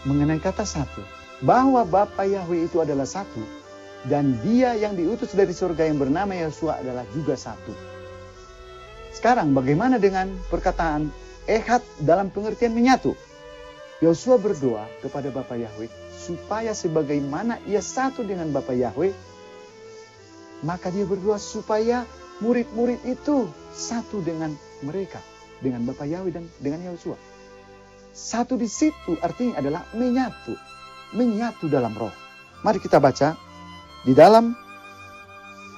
mengenai kata satu. Bahwa Bapa Yahweh itu adalah satu. Dan dia yang diutus dari surga yang bernama Yosua adalah juga satu. Sekarang bagaimana dengan perkataan Ehad dalam pengertian menyatu? Yosua berdoa kepada Bapa Yahweh supaya sebagaimana ia satu dengan Bapa Yahweh, maka dia berdoa supaya murid-murid itu satu dengan mereka, dengan Bapa Yahweh dan dengan Yosua. Satu di situ artinya adalah menyatu, menyatu dalam roh. Mari kita baca di dalam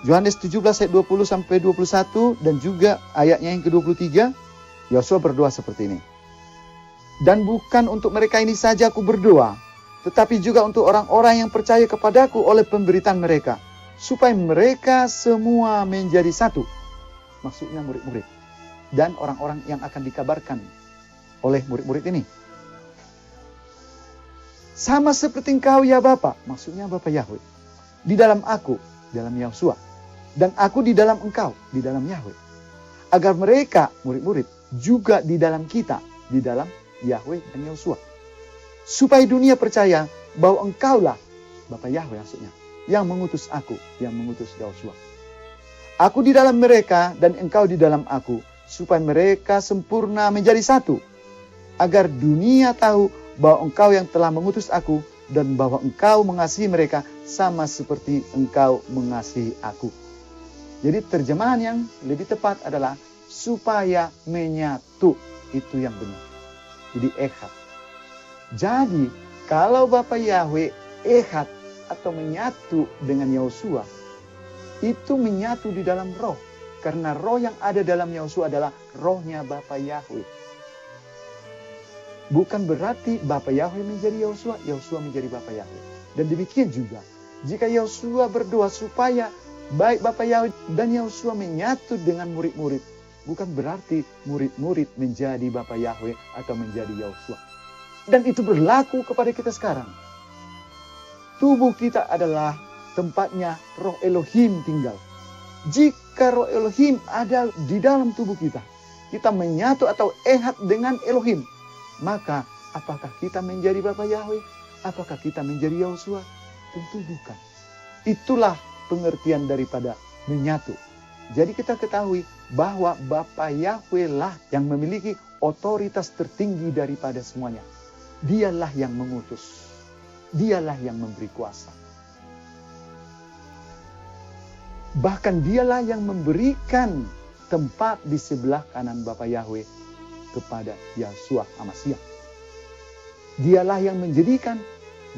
Yohanes 17 ayat 20 sampai 21 dan juga ayatnya yang ke-23, Yosua berdoa seperti ini. Dan bukan untuk mereka ini saja aku berdoa, tetapi juga untuk orang-orang yang percaya kepadaku oleh pemberitaan mereka, supaya mereka semua menjadi satu. Maksudnya murid-murid dan orang-orang yang akan dikabarkan oleh murid-murid ini. Sama seperti engkau ya Bapa, maksudnya Bapa Yahweh, di dalam aku, dalam Yosua, dan aku di dalam engkau, di dalam Yahweh. Agar mereka, murid-murid, juga di dalam kita, di dalam Yahweh dan Yosua. Supaya dunia percaya bahwa engkaulah, Bapa Yahweh maksudnya, yang mengutus aku, yang mengutus Yosua. Aku di dalam mereka dan engkau di dalam aku, supaya mereka sempurna menjadi satu. Agar dunia tahu bahwa engkau yang telah mengutus aku, dan bahwa engkau mengasihi mereka sama seperti engkau mengasihi aku. Jadi terjemahan yang lebih tepat adalah supaya menyatu. Itu yang benar. Jadi Ehad. Jadi kalau Bapa Yahweh Ehad atau menyatu dengan Yosua, itu menyatu di dalam roh. Karena roh yang ada dalam Yosua adalah rohnya Bapa Yahweh. Bukan berarti Bapa Yahweh menjadi Yosua, Yosua menjadi Bapa Yahweh. Dan demikian juga, jika Yosua berdoa supaya baik Bapa Yahweh dan Yosua menyatu dengan murid-murid, bukan berarti murid-murid menjadi Bapa Yahweh atau menjadi Yosua. Dan itu berlaku kepada kita sekarang. Tubuh kita adalah tempatnya roh Elohim tinggal. Jika roh Elohim ada di dalam tubuh kita, kita menyatu atau ehad dengan Elohim, maka apakah kita menjadi Bapa Yahweh? Apakah kita menjadi Yosua? Tentu bukan. Itulah pengertian daripada menyatu. Jadi kita ketahui bahwa Bapa Yahweh lah yang memiliki otoritas tertinggi daripada semuanya. Dialah yang mengutus. Dialah yang memberi kuasa. Bahkan dialah yang memberikan tempat di sebelah kanan Bapa Yahweh kepada Yosua Amasiah. Dialah yang menjadikan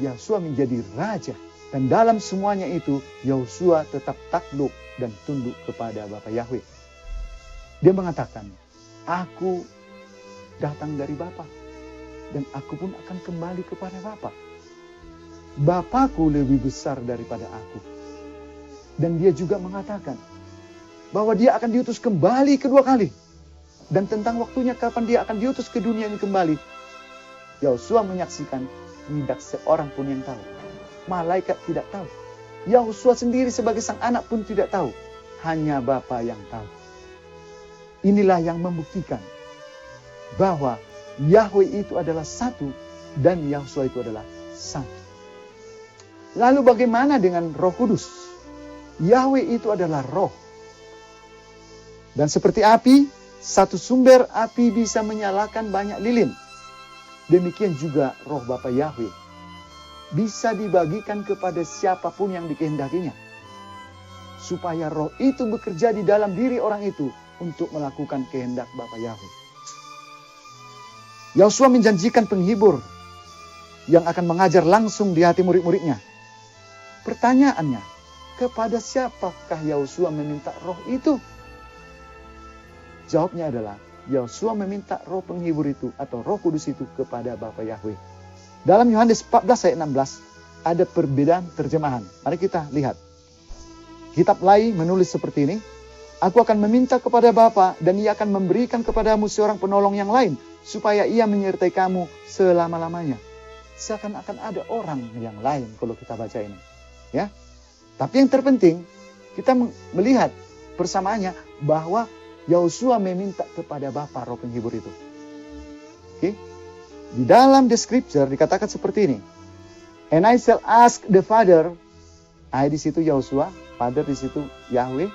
Yosua menjadi raja. Dan dalam semuanya itu, Yosua tetap takluk dan tunduk kepada Bapa Yahweh. Dia mengatakan, aku datang dari Bapa. Dan aku pun akan kembali kepada Bapa. Bapakku lebih besar daripada aku. Dan dia juga mengatakan bahwa dia akan diutus kembali kedua kali. Dan tentang waktunya kapan dia akan diutus ke dunia ini kembali, Yosua menyaksikan tidak seorang pun yang tahu. Malaikat tidak tahu. Yosua sendiri sebagai sang anak pun tidak tahu. Hanya Bapa yang tahu. Inilah yang membuktikan bahwa Yahweh itu adalah satu dan Yosua itu adalah satu. Lalu bagaimana dengan Roh Kudus? Yahweh itu adalah roh. Dan seperti api, satu sumber api bisa menyalakan banyak lilin. Demikian juga roh Bapa Yahweh bisa dibagikan kepada siapapun yang dikehendakinya. Supaya roh itu bekerja di dalam diri orang itu untuk melakukan kehendak Bapa Yahweh. Yosua menjanjikan penghibur yang akan mengajar langsung di hati murid-muridnya. Pertanyaannya, kepada siapakah Yosua meminta roh itu? Jawabnya adalah, Yosua meminta roh penghibur itu atau roh kudus itu kepada Bapa Yahweh. Dalam Yohanes 14 ayat 16 ada perbedaan terjemahan. Mari kita lihat. Kitab Lai menulis seperti ini. Aku akan meminta kepada Bapa dan ia akan memberikan kepadamu seorang penolong yang lain supaya ia menyertai kamu selama-lamanya. Seakan-akan ada orang yang lain kalau kita baca ini. Ya. Tapi yang terpenting kita melihat persamaannya bahwa Yosua meminta kepada Bapa roh penghibur itu. Oke? Di dalam the scripture dikatakan seperti ini. And I shall ask the Father, I di situ Yahusua, Father di situ Yahweh,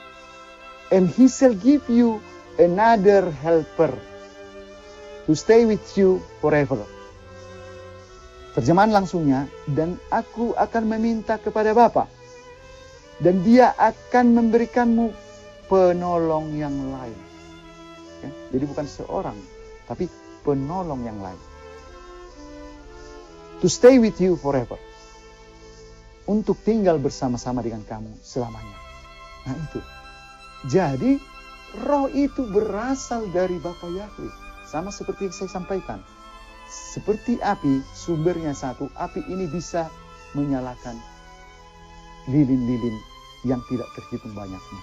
and He shall give you another helper to stay with you forever. Terjemahan langsungnya, dan aku akan meminta kepada Bapa, dan Dia akan memberikanmu penolong yang lain. Ya, jadi bukan seorang, tapi penolong yang lain. To stay with you forever. Untuk tinggal bersama-sama dengan kamu selamanya. Nah itu. Jadi, roh itu berasal dari Bapa Yahweh. Sama seperti yang saya sampaikan. Seperti api, sumbernya satu. Api ini bisa menyalakan lilin-lilin yang tidak terhitung banyaknya.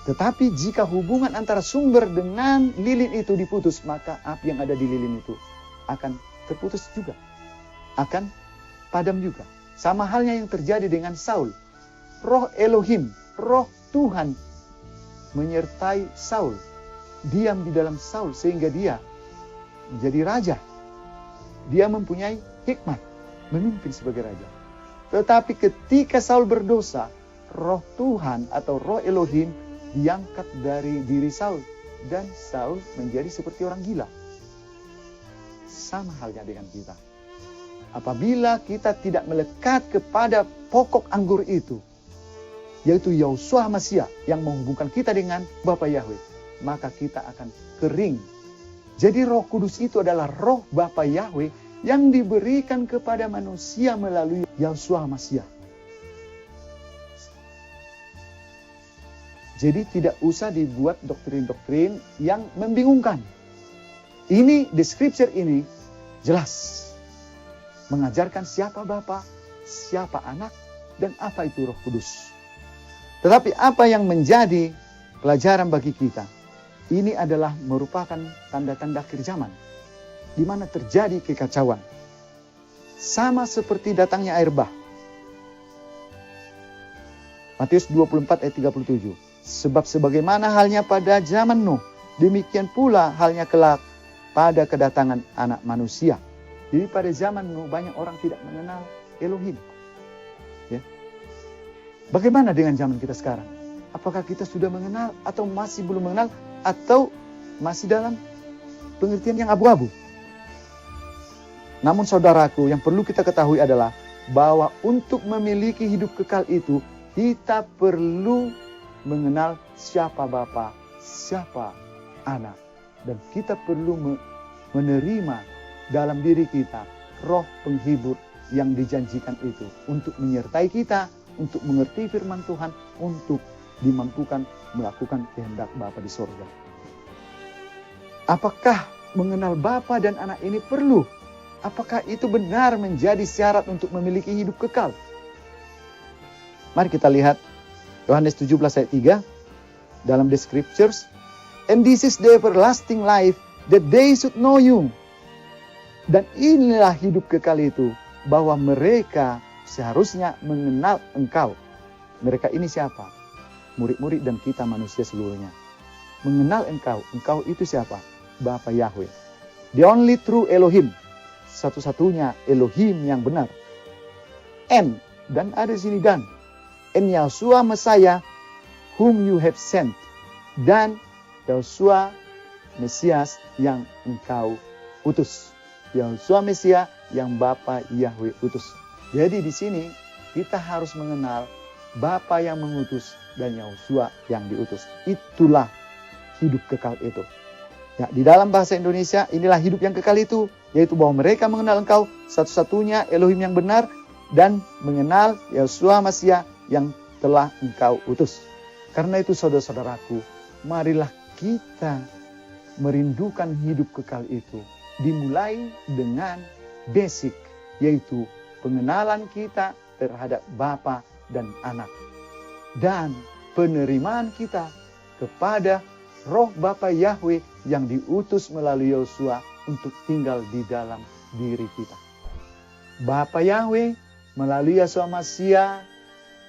Tetapi jika hubungan antara sumber dengan lilin itu diputus, maka api yang ada di lilin itu akan terputus juga. Akan padam juga. Sama halnya yang terjadi dengan Saul. Roh Elohim, roh Tuhan menyertai Saul. Diam di dalam Saul sehingga dia menjadi raja. Dia mempunyai hikmat, memimpin sebagai raja. Tetapi ketika Saul berdosa, roh Tuhan atau roh Elohim diangkat dari diri Saul. Dan Saul menjadi seperti orang gila. Sama halnya dengan kita. Apabila kita tidak melekat kepada pokok anggur itu, yaitu Yahusua Mashiach yang menghubungkan kita dengan Bapa Yahweh, maka kita akan kering. Jadi Roh Kudus itu adalah roh Bapa Yahweh yang diberikan kepada manusia melalui Yahusua Mashiach. Jadi tidak usah dibuat doktrin-doktrin yang membingungkan. Ini, the scripture ini jelas mengajarkan siapa Bapa, siapa Anak, dan apa itu Roh Kudus. Tetapi apa yang menjadi pelajaran bagi kita, ini adalah merupakan tanda-tanda akhir zaman, di mana terjadi kekacauan. Sama seperti datangnya air bah. Matius 24 ayat 37. Sebab sebagaimana halnya pada zaman Nuh, demikian pula halnya kelak pada kedatangan Anak Manusia. Jadi pada zaman Nuh banyak orang tidak mengenal Elohim. Ya. Bagaimana dengan zaman kita sekarang? Apakah kita sudah mengenal atau masih belum mengenal atau masih dalam pengertian yang abu-abu? Namun saudaraku, yang perlu kita ketahui adalah bahwa untuk memiliki hidup kekal itu, kita perlu mengenal siapa Bapa, siapa Anak. Dan kita perlu menerima dalam diri kita roh penghibur yang dijanjikan itu untuk menyertai kita, untuk mengerti firman Tuhan, untuk dimampukan melakukan kehendak Bapa di sorga. Apakah mengenal Bapa dan Anak ini perlu? Apakah itu benar menjadi syarat untuk memiliki hidup kekal? Mari kita lihat Yohanes 17 ayat 3 dalam the scriptures. And this is the everlasting life, that they should know you. Dan inilah hidup kekal itu, bahwa mereka seharusnya mengenal Engkau. Mereka ini siapa? Murid-murid dan kita manusia seluruhnya. Mengenal Engkau. Engkau itu siapa? Bapa Yahweh. The only true Elohim. Satu-satunya Elohim yang benar. And, dan ada di sini dan. And Yahusua Messiah, whom you have sent. Dan Yahusua Mesias yang Engkau utus. Yahusua Mesias yang Bapa Yahweh utus. Jadi di sini kita harus mengenal Bapa yang mengutus dan Yahusua yang diutus. Itulah hidup kekal itu. Ya, di dalam bahasa Indonesia inilah hidup yang kekal itu, yaitu bahwa mereka mengenal Engkau satu-satunya Elohim yang benar dan mengenal Yahusua Mesias yang telah Engkau utus. Karena itu saudara-saudaraku, marilah kita merindukan hidup kekal itu. Dimulai dengan basic, yaitu pengenalan kita terhadap Bapa dan Anak. Dan penerimaan kita kepada roh Bapa Yahweh yang diutus melalui Yahusua untuk tinggal di dalam diri kita. Bapa Yahweh melalui Yahusua Mesias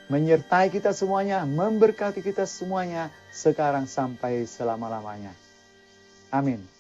menyertai kita semuanya, memberkati kita semuanya sekarang sampai selama-lamanya. Amin.